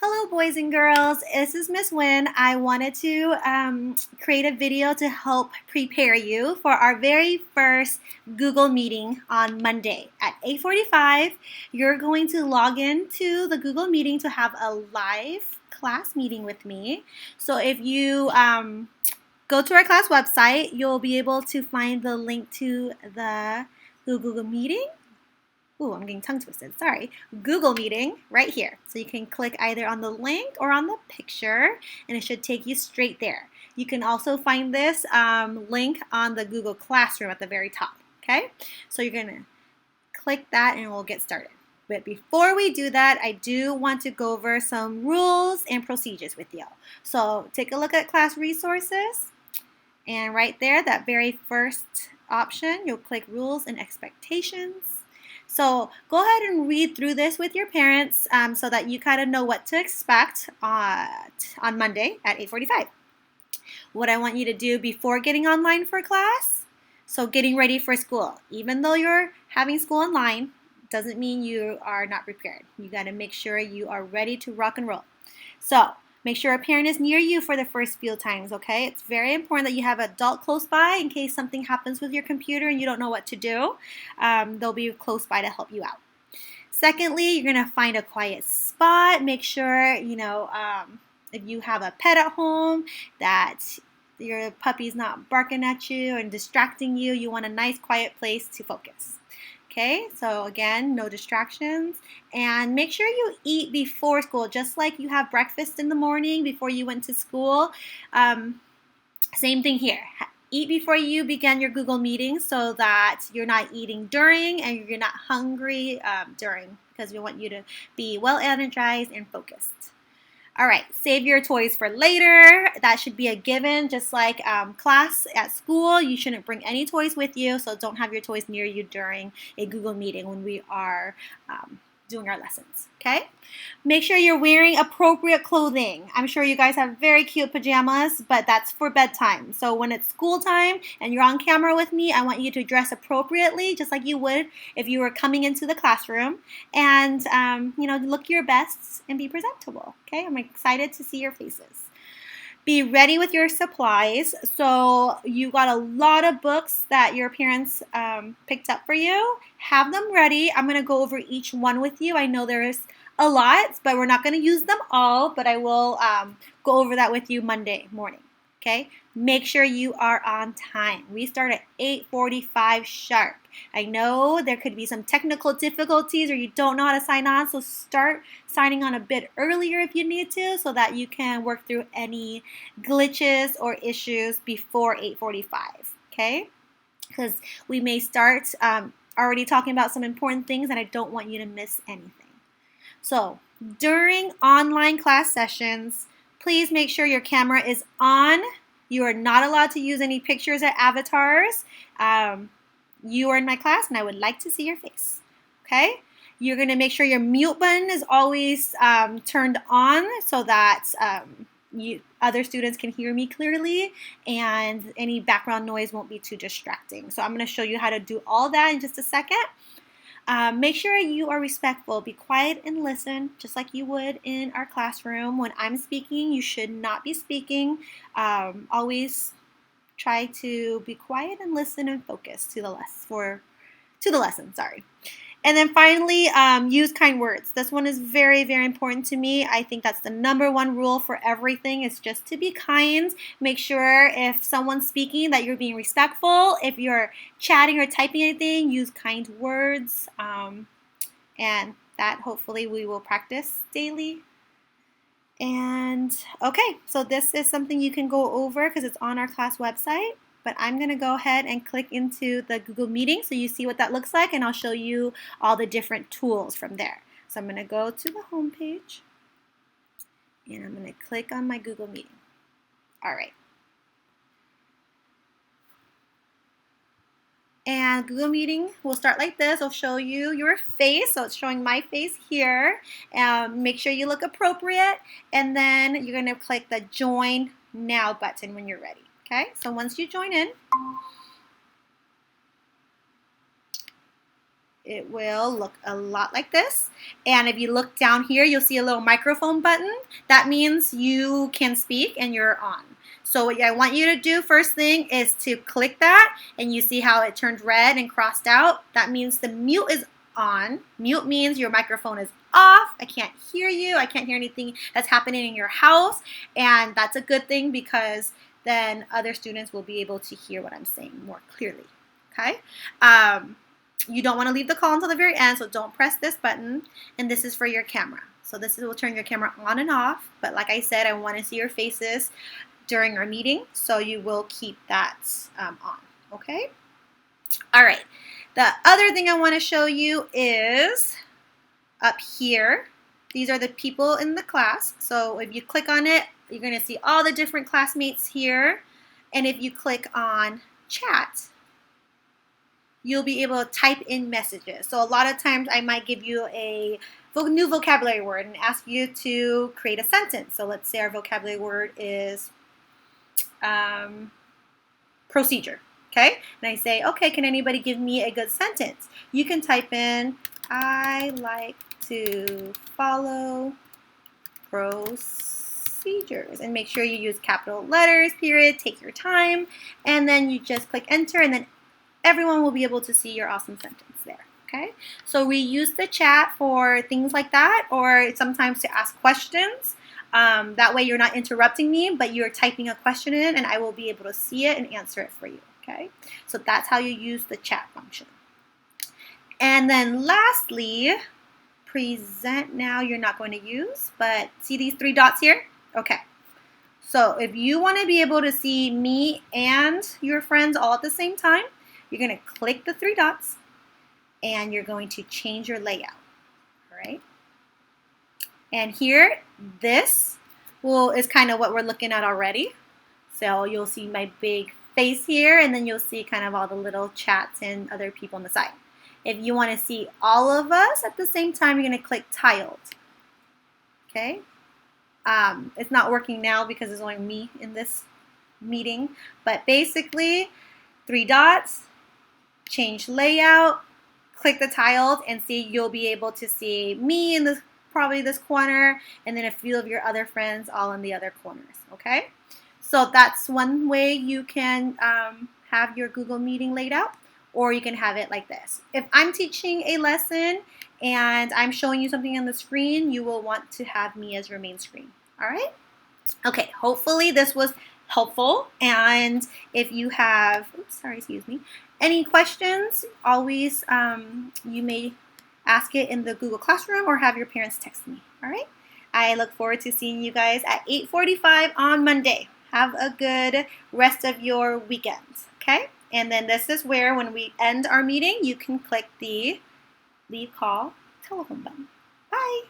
Hello, boys and girls. This is Miss Wynn. I wanted to create a video to help prepare you for our very first Google meeting on Monday at 8:45. You're going to log into the Google meeting to have a live class meeting with me. So if you go to our class website, you'll be able to find the link to the Google meeting. Ooh, I'm getting tongue twisted. Sorry. Google Meeting right here. So you can click either on the link or on the picture, and it should take you straight there. You can also find this link on the Google Classroom at the very top. Okay? So you're going to click that and we'll get started. But before we do that, I do want to go over some rules and procedures with you. So take a look at class resources. And right there, that very first option, you'll click rules and expectations. So go ahead and read through this with your parents so that you kind of know what to expect on Monday at 8:45. What I want you to do before getting online for class, so getting ready for school. Even though you're having school online, doesn't mean you are not prepared. You got to make sure you are ready to rock and roll. So make sure a parent is near you for the first few times, okay? It's very important that you have an adult close by in case something happens with your computer and you don't know what to do. They'll be close by to help you out. Secondly, you're going to find a quiet spot. Make sure, if you have a pet at home, that your puppy's not barking at you and distracting you. You want a nice quiet place to focus. Okay, so again, no distractions, and make sure you eat before school, just like you have breakfast in the morning before you went to school. Same thing here. Eat before you begin your Google meeting so that you're not eating during and you're not hungry during, because we want you to be well energized and focused. All right, save your toys for later. That should be a given. Just like class at school, you shouldn't bring any toys with you, so don't have your toys near you during a Google meeting when we are doing our lessons, okay? Make sure you're wearing appropriate clothing. I'm sure you guys have very cute pajamas, but that's for bedtime. So when it's school time and you're on camera with me, I want you to dress appropriately, just like you would if you were coming into the classroom, and look your best and be presentable, okay? I'm excited to see your faces. Be ready with your supplies. So you got a lot of books that your parents picked up for you. Have them ready. I'm going to go over each one with you. I know there's a lot, but we're not going to use them all, but I will go over that with you Monday morning. Okay? Make sure you are on time. We start at 8:45 sharp. I know there could be some technical difficulties or you don't know how to sign on, so start signing on a bit earlier if you need to so that you can work through any glitches or issues before 8:45, okay? Because we may start already talking about some important things and I don't want you to miss anything. So during online class sessions, please make sure your camera is on. You are not allowed to use any pictures or avatars. You are in my class and I would like to see your face, okay? You're going to make sure your mute button is always turned on so that other students can hear me clearly and any background noise won't be too distracting. So I'm going to show you how to do all that in just a second. Make sure you are respectful. Be quiet and listen, just like you would in our classroom. When I'm speaking, you should not be speaking. Always try to be quiet and listen and focus to the lesson. Sorry. And then finally, use kind words. This one is very, very important to me. I think that's the #1 rule for everything is just to be kind. Make sure if someone's speaking that you're being respectful. If you're chatting or typing anything, use kind words. And that hopefully we will practice daily. And okay, so this is something you can go over because it's on our class website. But I'm going to go ahead and click into the Google Meeting so you see what that looks like, and I'll show you all the different tools from there. So I'm going to go to the home page, and I'm going to click on my Google Meeting. All right. And Google Meeting will start like this. It'll show you your face, so it's showing my face here. Make sure you look appropriate, and then you're going to click the Join Now button when you're ready. Okay, so once you join in, it will look a lot like this. And if you look down here, you'll see a little microphone button. That means you can speak and you're on. So what I want you to do first thing is to click that, and you see how it turned red and crossed out. That means the mute is on. Mute means your microphone is off. I can't hear you. I can't hear anything that's happening in your house. And that's a good thing because then other students will be able to hear what I'm saying more clearly. Okay? You don't want to leave the call until the very end, so don't press this button. And this is for your camera. So this will turn your camera on and off. But like I said, I want to see your faces during our meeting, so you will keep that on. Okay? All right. The other thing I want to show you is up here. These are the people in the class. So if you click on it, you're going to see all the different classmates here. And if you click on chat, you'll be able to type in messages. So a lot of times I might give you a new vocabulary word and ask you to create a sentence. So let's say our vocabulary word is procedure. Okay? And I say, okay, can anybody give me a good sentence? You can type in, I like to follow procedures, and make sure you use capital letters, period, take your time, and then you just click enter, and then everyone will be able to see your awesome sentence there. Okay? So we use the chat for things like that, or sometimes to ask questions. That way you're not interrupting me, but you're typing a question in, and I will be able to see it and answer it for you. Okay? So that's how you use the chat function. And then lastly, present now you're not going to use, but see these 3 dots here? Okay. So if you want to be able to see me and your friends all at the same time, you're going to click the 3 dots and you're going to change your layout. All right? And here, this is kind of what we're looking at already. So you'll see my big face here, and then you'll see kind of all the little chats and other people on the side. If you want to see all of us at the same time, you're going to click tiled. Okay? It's not working now because there's only me in this meeting, but basically 3 dots, change layout, click the tiled, and see you'll be able to see me in this probably this corner, and then a few of your other friends all in the other corners. Okay? So that's one way you can have your Google Meeting laid out, or you can have it like this. If I'm teaching a lesson and I'm showing you something on the screen, you will want to have me as your main screen. All right? Okay, hopefully this was helpful. And if you have, any questions, always you may ask it in the Google Classroom or have your parents text me. All right? I look forward to seeing you guys at 8:45 on Monday. Have a good rest of your weekend. Okay? And then this is where, when we end our meeting, you can click the leave call telephone button. Bye.